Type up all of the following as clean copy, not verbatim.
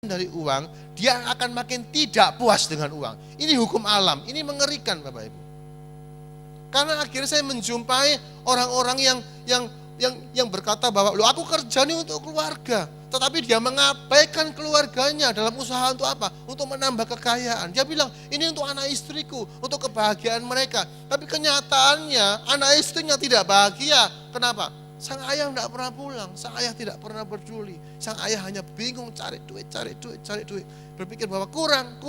dari uang, dia akan makin tidak puas dengan uang. Ini hukum alam, ini mengerikan Bapak Ibu. Karena akhirnya saya menjumpai orang-orang yang berkata bahwa, loh aku kerja nih untuk keluarga. Tetapi dia mengabaikan keluarganya dalam usaha untuk apa? Untuk menambah kekayaan. Dia bilang, ini untuk anak istriku, untuk kebahagiaan mereka. Tapi kenyataannya anak istrinya tidak bahagia. Kenapa? Sang ayah tidak pernah pulang, sang ayah tidak pernah peduli. Sang ayah hanya bingung cari duit. Berpikir bahwa kurang.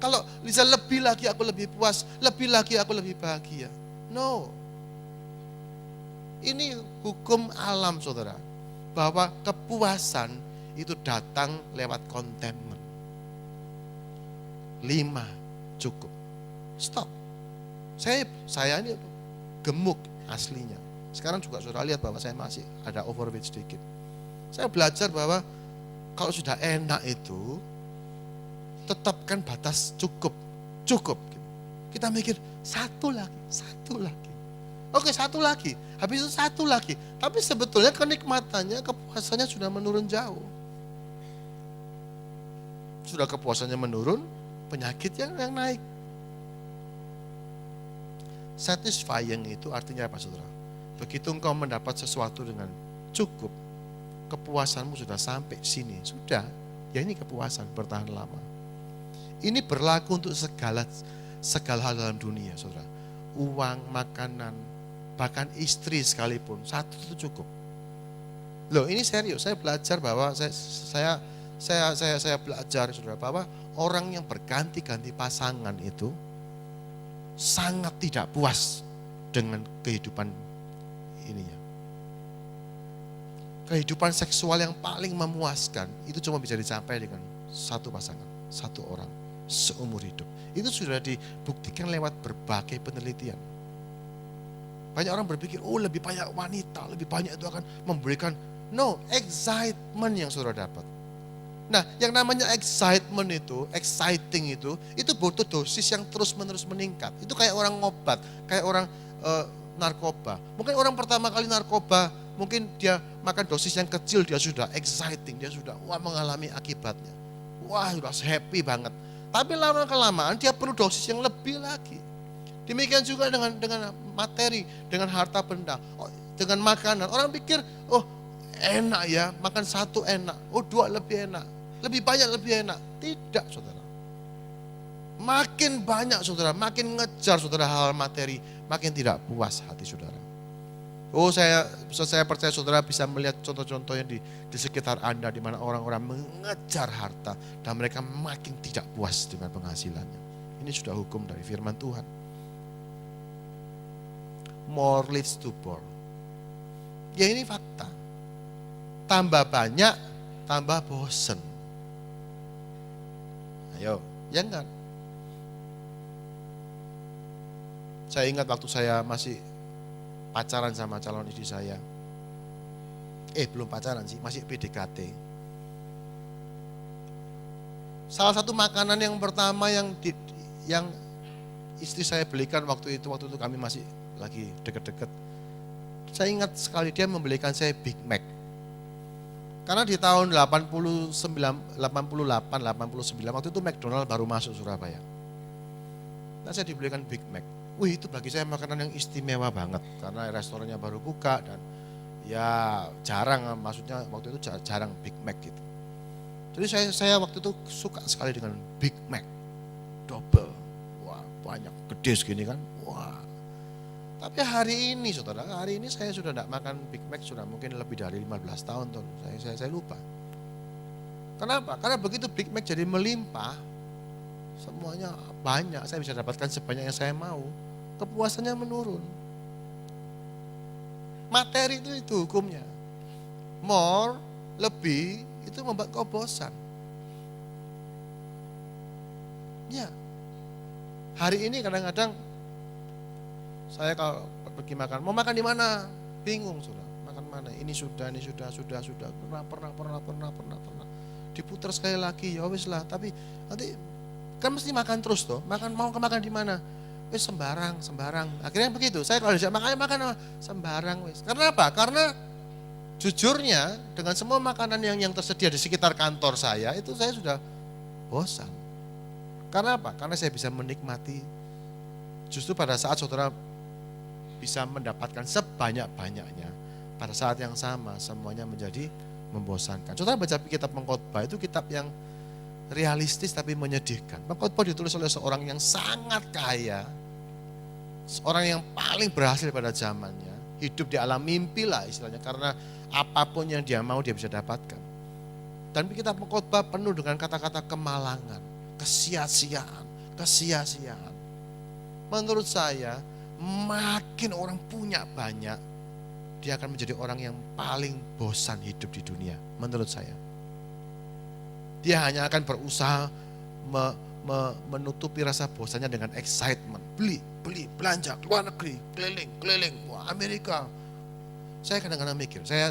Kalau bisa lebih lagi aku lebih puas, lebih lagi aku lebih bahagia. No. Ini hukum alam saudara. Bahwa kepuasan itu datang lewat contentment. 5 cukup. Stop. Saya ini gemuk aslinya. Sekarang juga saudara lihat bahwa saya masih ada overweight sedikit. Saya belajar bahwa kalau sudah enak itu, tetapkan batas cukup. Kita mikir satu lagi. Oke, satu lagi. Habis itu satu lagi. Tapi sebetulnya kenikmatannya, kepuasannya sudah menurun jauh. Sudah kepuasannya menurun, penyakit yang naik. Satisfying itu artinya apa saudara? Begitu engkau mendapat sesuatu dengan cukup, kepuasanmu sudah sampai sini. Sudah, ya ini kepuasan bertahan lama. Ini berlaku untuk segala hal dalam dunia saudara. Uang, makanan, bahkan istri sekalipun, satu itu cukup. Loh ini serius, saya belajar bahwa saya belajar saudara bahwa orang yang berganti-ganti pasangan itu sangat tidak puas dengan kehidupan ininya. Kehidupan seksual yang paling memuaskan itu cuma bisa dicapai dengan satu pasangan, satu orang seumur hidup. Itu sudah dibuktikan lewat berbagai penelitian. Banyak orang berpikir, oh lebih banyak wanita, lebih banyak itu akan memberikan, no, excitement yang saudara dapat. Nah, yang namanya excitement itu, exciting itu butuh dosis yang terus-menerus meningkat. Itu kayak orang ngobat, kayak orang narkoba. Mungkin orang pertama kali narkoba, mungkin dia makan dosis yang kecil, dia sudah exciting, dia sudah mengalami akibatnya. Wah, sudah happy banget. Tapi lama-kelamaan dia perlu dosis yang lebih lagi. Demikian juga dengan materi, dengan harta benda, dengan makanan. Orang pikir, oh enak ya, makan satu enak, oh 2 lebih enak, lebih banyak lebih enak. Tidak saudara. Makin banyak saudara, makin ngejar saudara hal materi, makin tidak puas hati saudara. Oh saya percaya saudara bisa melihat contoh-contoh yang di sekitar Anda di mana orang-orang mengejar harta dan mereka makin tidak puas dengan penghasilannya. Ini sudah hukum dari firman Tuhan. More leads to poor. Ya ini fakta. Tambah banyak, tambah bosen. Ayo, ya enggak? Saya ingat waktu saya masih pacaran sama calon istri saya. Belum pacaran sih, masih PDKT. Salah satu makanan yang pertama yang istri saya belikan waktu itu kami masih lagi deket-deket. Saya ingat sekali dia membelikan saya Big Mac. Karena di tahun 88, 89 waktu itu McDonald baru masuk Surabaya. Nah saya dibelikan Big Mac. Wih itu bagi saya makanan yang istimewa banget. Karena restorannya baru buka dan ya jarang, maksudnya waktu itu jarang Big Mac gitu. Jadi saya waktu itu suka sekali dengan Big Mac. Double. Wah banyak, gede segini kan. Wah. Tapi hari ini saudara, saya sudah tidak makan Big Mac sudah mungkin lebih dari 15 tahun tuh. Saya lupa. Kenapa? Karena begitu Big Mac jadi melimpah, semuanya banyak, saya bisa dapatkan sebanyak yang saya mau, kepuasannya menurun. Materi itu hukumnya. More, lebih, itu membuat kau bosan. Ya, hari ini kadang-kadang saya kalau pergi makan, mau makan di mana? Bingung sudah, makan mana? Ini sudah. Pernah. Diputar sekali lagi, ya wis lah. Tapi nanti kan mesti makan terus toh. Mau makan di mana? Wis sembarang. Akhirnya begitu. Saya kalau diajak makan sembarang wis. Karena apa? Karena Jujurnya dengan semua makanan yang tersedia di sekitar kantor saya itu saya sudah bosan. Karena apa? Karena saya bisa menikmati justru pada saat saudara bisa mendapatkan sebanyak-banyaknya. Pada saat yang sama semuanya menjadi membosankan. Saudara baca kitab Pengkhotbah itu kitab yang realistis tapi menyedihkan. Pengkhotbah ditulis oleh seorang yang sangat kaya, seorang yang paling berhasil pada zamannya, hidup di alam mimpi lah istilahnya, karena apapun yang dia mau dia bisa dapatkan. Dan kitab Pengkhotbah penuh dengan kata-kata kemalangan, kesia-siaan. Menurut saya, makin orang punya banyak, dia akan menjadi orang yang paling bosan hidup di dunia, menurut saya. Dia hanya akan berusaha menutupi rasa bosannya dengan excitement. Beli, belanja, keluar negeri, keliling, wah Amerika. Saya kadang-kadang mikir, saya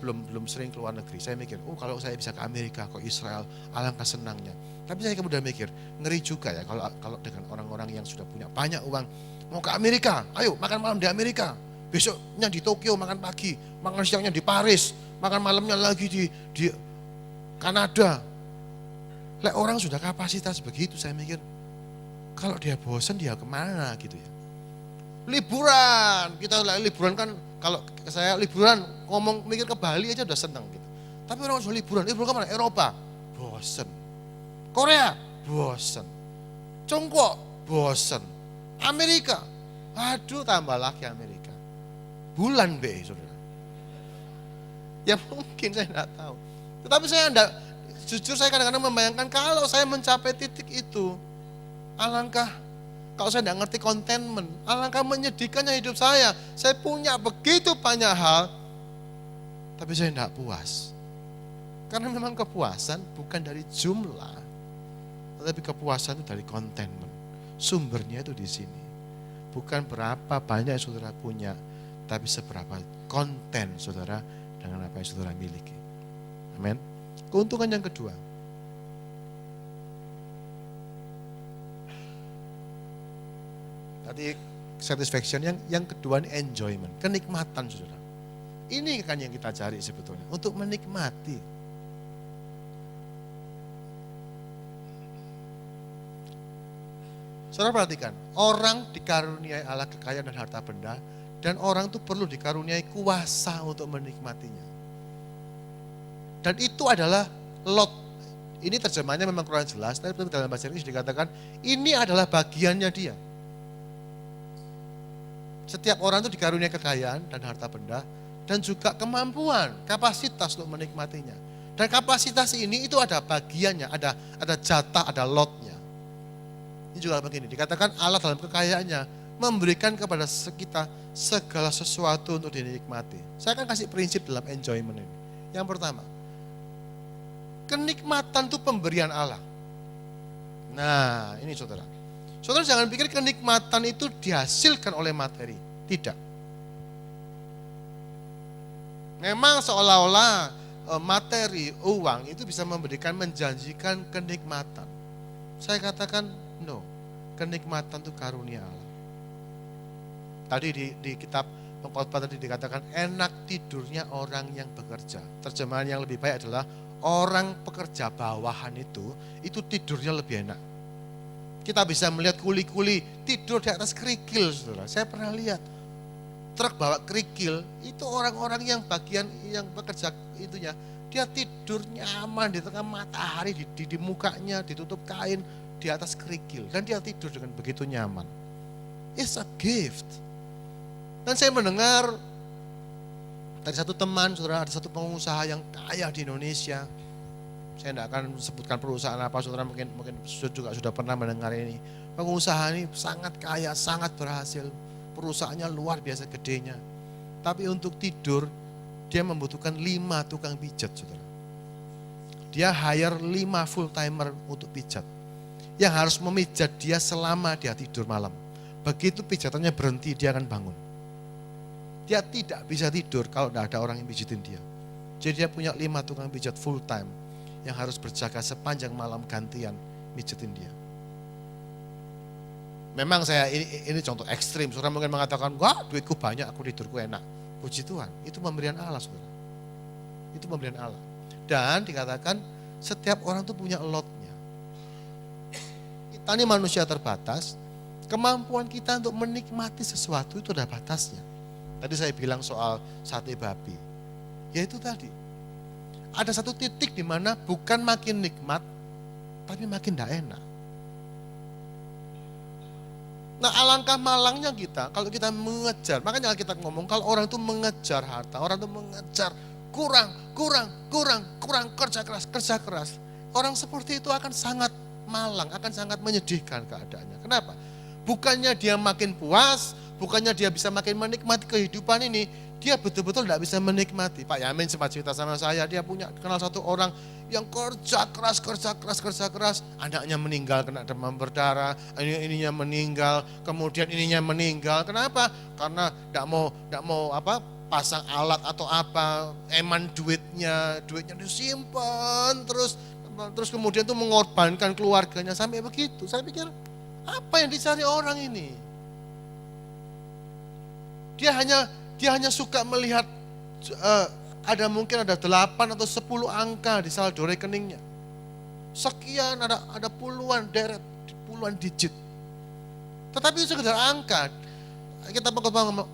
belum sering keluar negeri. Saya mikir, kalau saya bisa ke Amerika, ke Israel, alangkah senangnya. Tapi saya kemudian mikir, ngeri juga ya kalau dengan orang-orang yang sudah punya banyak uang, mau ke Amerika, ayo makan malam di Amerika. Besoknya di Tokyo makan pagi, makan siangnya di Paris, makan malamnya lagi di Kanada. Lek orang sudah kapasitas begitu, saya mikir, kalau dia bosan dia kemana gitu ya. Liburan, kita liburan kan, kalau saya liburan ngomong mikir ke Bali aja udah seneng gitu. Tapi orang sudah liburan kemana? Eropa, bosan. Korea, bosan. Tiongkok, bosan. Amerika, aduh tambah lagi Amerika. Bulan B, saudara. Ya mungkin saya tidak tahu. Tetapi jujur saya kadang-kadang membayangkan kalau saya mencapai titik itu, alangkah, kalau saya tidak ngerti contentment, alangkah menyedihkannya hidup saya. Saya punya begitu banyak hal, tapi saya tidak puas. Karena memang kepuasan bukan dari jumlah, tetapi kepuasan itu dari contentment. Sumbernya itu di sini. Bukan berapa banyak yang saudara punya, tapi seberapa konten saudara dengan apa yang saudara miliki. Amin. Keuntungan yang kedua. Tadi satisfaction, yang kedua ini enjoyment, kenikmatan saudara. Ini kan yang kita cari sebetulnya, untuk menikmati. Saudara perhatikan, orang dikaruniai Allah kekayaan dan harta benda, dan orang itu perlu dikaruniai kuasa untuk menikmatinya. Dan itu adalah lot. Ini terjemahannya memang kurang jelas, tapi dalam bahasa Inggris dikatakan ini adalah bagiannya dia. Setiap orang itu dikaruniai kekayaan dan harta benda, dan juga kemampuan, kapasitas untuk menikmatinya. Dan kapasitas ini itu ada bagiannya, ada jatah, ada lotnya. Ini juga begini, dikatakan Allah dalam kekayaannya memberikan kepada kita segala sesuatu untuk dinikmati. Saya akan kasih prinsip dalam enjoyment ini. Yang pertama, kenikmatan itu pemberian Allah. Nah, ini saudara. Saudara jangan pikir kenikmatan itu dihasilkan oleh materi. Tidak. Memang seolah-olah materi, uang itu bisa menjanjikan kenikmatan. Saya katakan, no. Kenikmatan itu karunia Allah. Tadi di kitab Pengkhotbah tadi dikatakan enak tidurnya orang yang bekerja. Terjemahan yang lebih baik adalah orang pekerja bawahan itu tidurnya lebih enak. Kita bisa melihat kuli-kuli tidur di atas kerikil, saudara. Saya pernah lihat truk bawa kerikil, itu orang-orang yang bagian yang bekerja itunya, dia tidur nyaman di tengah matahari, di mukanya ditutup kain di atas kerikil, dan dia tidur dengan begitu nyaman. It's a gift. Dan saya mendengar dari satu teman, saudara, ada satu pengusaha yang kaya di Indonesia. Saya tidak akan sebutkan perusahaan apa, saudara mungkin juga sudah pernah mendengar ini. Pengusaha ini sangat kaya, sangat berhasil. Perusahaannya luar biasa gedenya. Tapi untuk tidur, dia membutuhkan 5 tukang pijat, saudara. Dia hire 5 full timer untuk pijat. Yang harus memijat dia selama dia tidur malam. Begitu pijatannya berhenti, dia akan bangun. Dia tidak bisa tidur kalau tidak ada orang yang pijitin dia. Jadi dia punya 5 tukang pijat full time yang harus berjaga sepanjang malam gantian mijitin dia. Memang ini contoh ekstrim. Saudara mungkin mengatakan, wah duitku banyak, aku tidurku enak. Puji Tuhan, itu pemberian Allah, saudara. Itu pemberian Allah. Dan dikatakan setiap orang itu punya allotnya. Kita ini manusia terbatas, kemampuan kita untuk menikmati sesuatu itu ada batasnya. Tadi saya bilang soal sate babi. Ya itu tadi. Ada satu titik di mana bukan makin nikmat, tapi makin tidak enak. Nah alangkah malangnya kita, kalau kita mengejar, makanya kita ngomong, kalau orang itu mengejar harta, orang itu mengejar kurang, kerja keras. Orang seperti itu akan sangat malang, akan sangat menyedihkan keadaannya. Kenapa? Bukannya dia makin puas, bukannya dia bisa makin menikmati kehidupan ini, dia betul-betul tidak bisa menikmati. Pak Yamin sempat cerita sama saya, dia kenal satu orang yang kerja keras, anaknya meninggal kena demam berdarah, ininya meninggal, kemudian ininya meninggal. Kenapa? Karena tidak mau pasang alat atau apa, eman duitnya disimpan terus kemudian tuh mengorbankan keluarganya sampai begitu. Saya pikir apa yang dicari orang ini? Dia hanya suka melihat mungkin ada 8 atau 10 angka di saldo rekeningnya. Sekian ada puluhan digit. Tetapi itu sekedar angka. Kita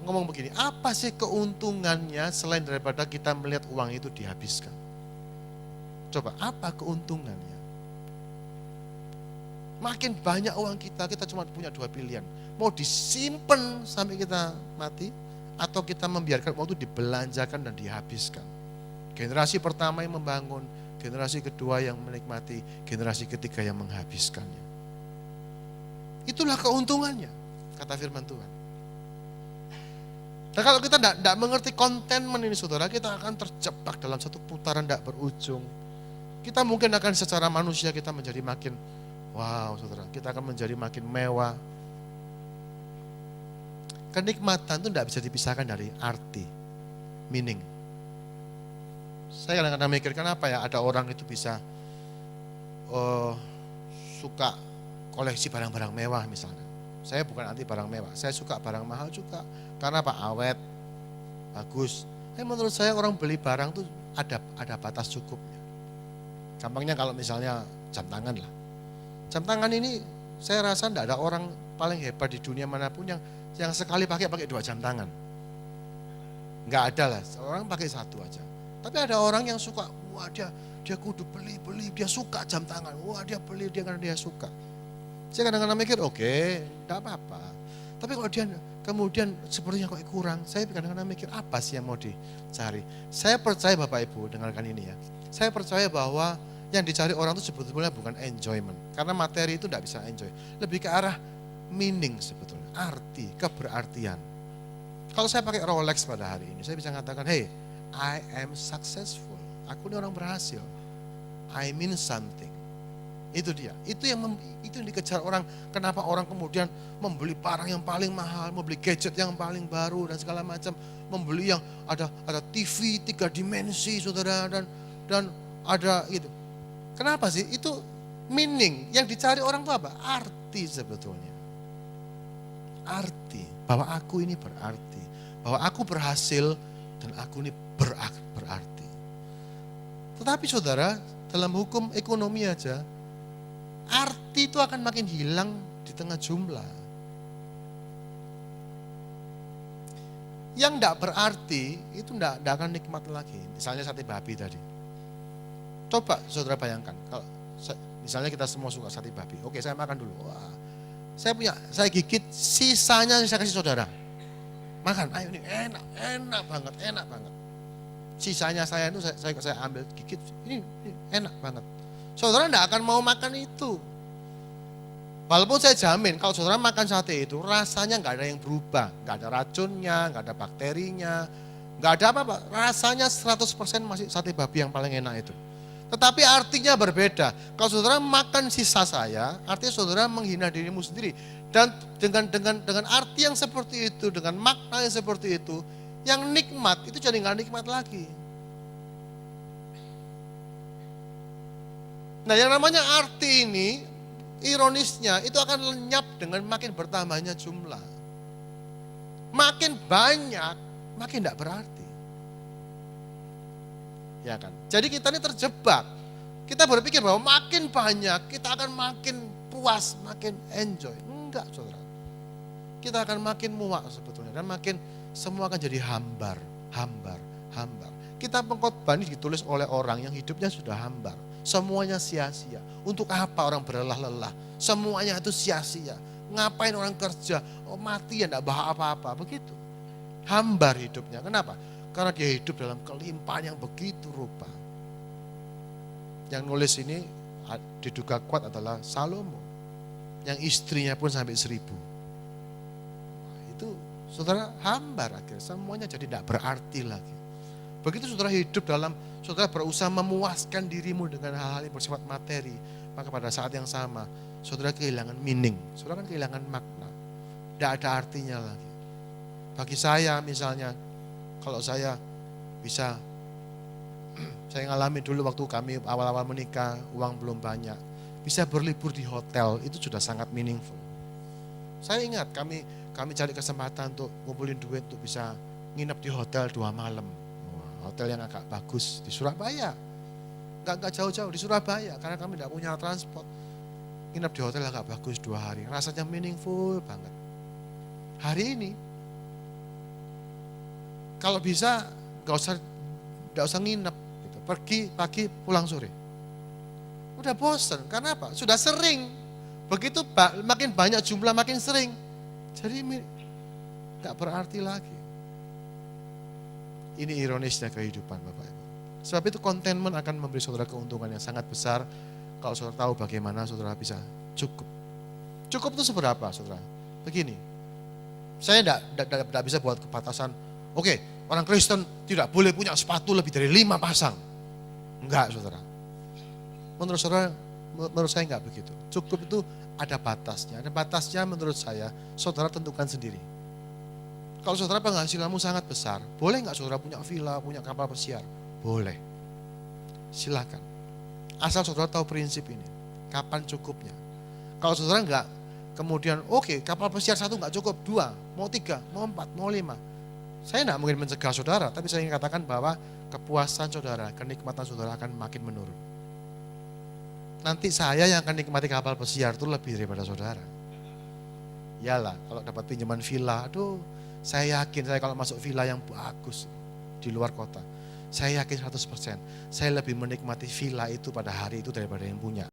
ngomong begini, apa sih keuntungannya selain daripada kita melihat uang itu dihabiskan? Coba, apa keuntungannya? Makin banyak uang kita cuma punya 2 pilihan. Mau disimpan sampai kita mati, atau kita membiarkan uang itu dibelanjakan dan dihabiskan. Generasi pertama yang membangun, generasi kedua yang menikmati, generasi ketiga yang menghabiskannya. Itulah keuntungannya, kata firman Tuhan. Nah kalau kita tidak mengerti contentment ini saudara, kita akan terjebak dalam satu putaran tidak berujung. Kita mungkin akan secara manusia kita menjadi makin, wow saudara, kita akan menjadi makin mewah. Kenikmatan itu tidak bisa dipisahkan dari arti, meaning. Saya kadang-kadang mikir, kenapa ya ada orang itu bisa suka koleksi barang-barang mewah misalnya. Saya bukan anti barang mewah, saya suka barang mahal juga. Karena apa? Awet, bagus. Menurut saya orang beli barang itu ada batas cukupnya. Gampangnya kalau misalnya jam tangan lah. Jam tangan ini saya rasa tidak ada orang paling hebat di dunia manapun yang sekali pakai 2 jam tangan. Enggak ada lah, orang pakai 1 aja. Tapi ada orang yang suka, wah dia kudu beli, dia suka jam tangan. Wah dia beli dia karena dia suka. Saya kadang-kadang mikir, oke, enggak apa-apa. Tapi kalau dia kemudian sepertinya kok kurang, saya kadang-kadang mikir apa sih yang mau dicari. Saya percaya Bapak Ibu, dengarkan ini ya. Saya percaya bahwa yang dicari orang itu sebetulnya bukan enjoyment. Karena materi itu enggak bisa enjoy. Lebih ke arah meaning sebetulnya, arti, keberartian. Kalau saya pakai Rolex pada hari ini, saya bisa mengatakan, hey, I am successful. Aku ini orang berhasil. I mean something. Itu dia. Itu yang dikejar orang. Kenapa orang kemudian membeli barang yang paling mahal, membeli gadget yang paling baru dan segala macam, membeli yang ada TV 3 dimensi, saudara, dan ada itu. Kenapa sih? Itu meaning. Yang dicari orang itu apa? Arti sebetulnya. Arti, bahwa aku ini berarti, bahwa aku berhasil dan aku ini berarti. Tetapi saudara, dalam hukum ekonomi aja, arti itu akan makin hilang di tengah jumlah. Yang tidak berarti itu tidak akan nikmat lagi. Misalnya sate babi tadi. Coba saudara bayangkan, kalau misalnya kita semua suka sate babi, oke saya makan dulu. Wah, saya gigit, sisanya saya kasih saudara. Makan, ayo ini enak banget. Sisanya saya itu saya ambil gigit, ini enak banget. Saudara tidak akan mau makan itu. Walaupun saya jamin kalau saudara makan sate itu rasanya nggak ada yang berubah. Nggak ada racunnya, nggak ada bakterinya, nggak ada apa-apa. Rasanya 100% masih sate babi yang paling enak itu. Tetapi artinya berbeda. Kalau saudara makan sisa saya, artinya saudara menghina dirimu sendiri. Dan dengan arti yang seperti itu, dengan makna yang seperti itu, yang nikmat itu jadi nggak nikmat lagi. Nah yang namanya arti ini, ironisnya itu akan lenyap dengan makin bertambahnya jumlah. Makin banyak, makin tidak berarti. Ya kan? Jadi kita ini terjebak. Kita berpikir bahwa makin banyak, kita akan makin puas, makin enjoy. Enggak, saudara. Kita akan makin muak sebetulnya. Dan makin semua akan jadi hambar. Kitab Pengkhotbah ini ditulis oleh orang yang hidupnya sudah hambar. Semuanya sia-sia. Untuk apa orang berlelah-lelah? Semuanya itu sia-sia. Ngapain orang kerja? Oh, mati ya enggak bahas apa-apa. Begitu. Hambar hidupnya. Kenapa? Karena dia hidup dalam kelimpahan yang begitu rupa. Yang nulis ini diduga kuat adalah Salomo. Yang istrinya pun sampai 1000. Itu saudara hambar akhirnya. Semuanya jadi tidak berarti lagi. Begitu saudara hidup dalam, saudara berusaha memuaskan dirimu dengan hal-hal yang bersifat materi. Maka pada saat yang sama, saudara kehilangan meaning. Saudara kan kehilangan makna. Tidak ada artinya lagi. Bagi saya misalnya, kalau saya bisa, saya ngalami dulu waktu kami awal-awal menikah, uang belum banyak. Bisa berlibur di hotel, itu sudah sangat meaningful. Saya ingat kami cari kesempatan untuk ngumpulin duit untuk bisa nginep di hotel 2 malam. Hotel yang agak bagus di Surabaya. Enggak jauh-jauh di Surabaya, karena kami tidak punya transport. Nginep di hotel agak bagus 2 hari, rasanya meaningful banget. Hari ini, kalau bisa enggak usah nginep. Gitu. Pergi pagi, pulang sore. Udah bosen, karena apa? Sudah sering. Begitu makin banyak jumlah, makin sering. Jadi enggak berarti lagi. Ini ironisnya kehidupan Bapak Ibu. Sebab itu contentment akan memberi saudara keuntungan yang sangat besar kalau saudara tahu bagaimana saudara bisa cukup. Cukup itu seberapa saudara? Begini, saya tidak bisa buat kebatasan, oke, orang Kristen tidak boleh punya sepatu lebih dari 5 pasang. Enggak saudara. Menurut saya enggak begitu. Cukup itu ada batasnya. Ada batasnya menurut saya, saudara tentukan sendiri. Kalau saudara penghasilanmu sangat besar, boleh nggak saudara punya villa, punya kapal pesiar? Boleh. Silakan. Asal saudara tahu prinsip ini. Kapan cukupnya? Kalau saudara nggak, kemudian oke, kapal pesiar 1 nggak cukup, 2, mau 3, mau 4, mau 5. Saya nggak mungkin mencegah saudara, tapi saya ingin katakan bahwa kepuasan saudara, kenikmatan saudara akan makin menurun. Nanti saya yang akan nikmati kapal pesiar itu lebih daripada saudara. Iyalah, kalau dapat pinjaman villa, aduh, saya yakin saya kalau masuk villa yang bagus di luar kota, saya yakin 100%, saya lebih menikmati villa itu pada hari itu daripada yang punya.